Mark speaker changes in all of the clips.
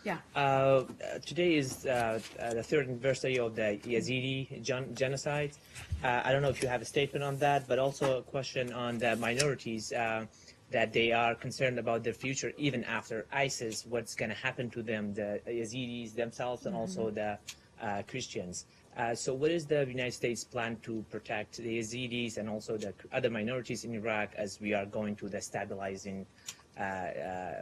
Speaker 1: Yeah.
Speaker 2: Today is the third anniversary of the Yazidi genocide. I don't know if you have a statement on that, but also a question on the minorities, that they are concerned about their future even after ISIS, what's going to happen to them, the Yazidis themselves and also the Christians. So what is the United States plan to protect the Yazidis and also the other minorities in Iraq as we are going to the stabilizing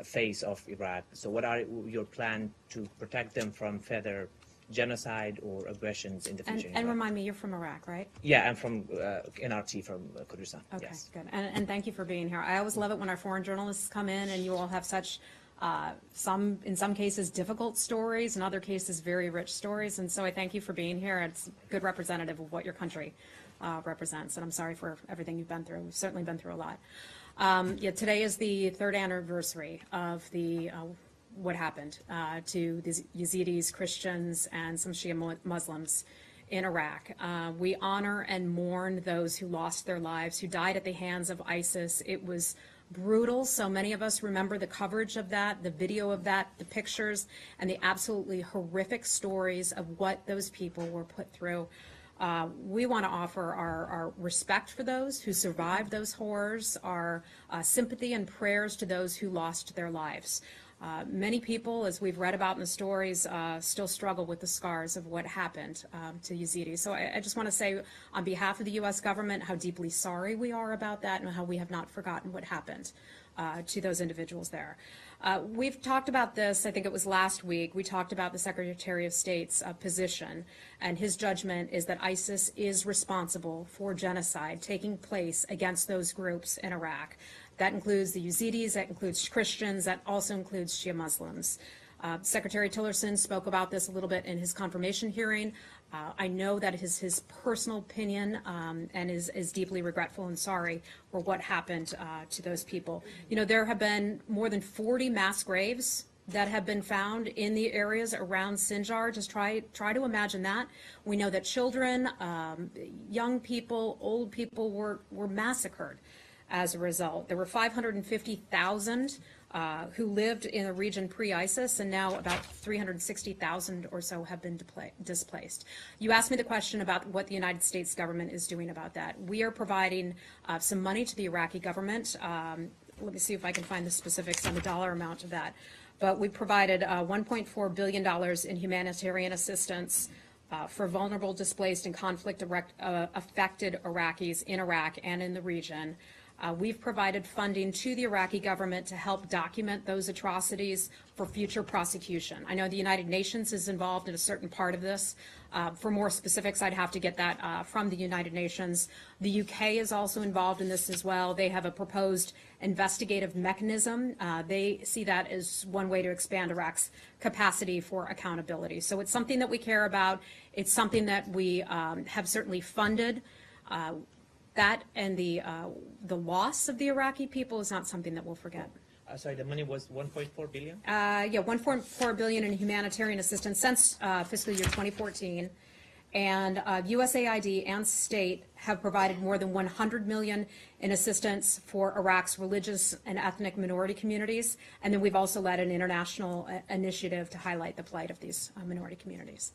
Speaker 2: phase of Iraq? So what are your plan to protect them from further genocide or aggressions in the future?
Speaker 1: And remind me, you're from Iraq, right?
Speaker 2: Yeah, I'm from NRT from Kurdistan.
Speaker 1: Okay,
Speaker 2: yes.
Speaker 1: good. And thank you for being here. I always love it when our foreign journalists come in and you all have such, in some cases, difficult stories, in other cases, very rich stories. And so I thank you for being here. It's a good representative of what your country represents. And I'm sorry for everything you've been through. We've certainly been through a lot. Yeah, today is the third anniversary of the what happened to the Yazidis, Christians, and some Shia Muslims in Iraq. We honor and mourn those who lost their lives, who died at the hands of ISIS. It was brutal. So many of us remember the coverage of that, the video of that, the pictures, and the absolutely horrific stories of what those people were put through. We want to offer our respect for those who survived those horrors, our sympathy and prayers to those who lost their lives. Many people, as we've read about in the stories, still struggle with the scars of what happened to Yazidis. So I just want to say on behalf of the U.S. government how deeply sorry we are about that and how we have not forgotten what happened to those individuals there. We've talked about this, I think it was last week, we talked about the Secretary of State's position, and his judgment is that ISIS is responsible for genocide taking place against those groups in Iraq. That includes the Yazidis, that includes Christians, that also includes Shia Muslims. Secretary Tillerson spoke about this a little bit in his confirmation hearing. I know that is his personal opinion and is deeply regretful and sorry for what happened to those people. You know, there have been more than 40 mass graves that have been found in the areas around Sinjar. Just try to imagine that. We know that children, young people, old people were massacred as a result. There were 550,000 who lived in the region pre-ISIS, and now about 360,000 or so have been displaced. You asked me the question about what the United States government is doing about that. We are providing some money to the Iraqi government. Let me see if I can find the specifics on the dollar amount of that. But we provided $1.4 billion in humanitarian assistance for vulnerable, displaced, and conflict-affected Iraqis in Iraq and in the region. We've provided funding to the Iraqi government to help document those atrocities for future prosecution. I know the United Nations is involved in a certain part of this. For more specifics, I'd have to get that from the United Nations. The UK is also involved in this as well. They have a proposed investigative mechanism. They see that as one way to expand Iraq's capacity for accountability. So it's something that we care about. It's something that we have certainly funded. That and the loss of the Iraqi people is not something that we'll forget.
Speaker 2: Sorry, the money was 1.4 billion?
Speaker 1: Yeah, 1.4 billion in humanitarian assistance since fiscal year 2014. And USAID and state have provided more than 100 million in assistance for Iraq's religious and ethnic minority communities. And then we've also led an international initiative to highlight the plight of these minority communities.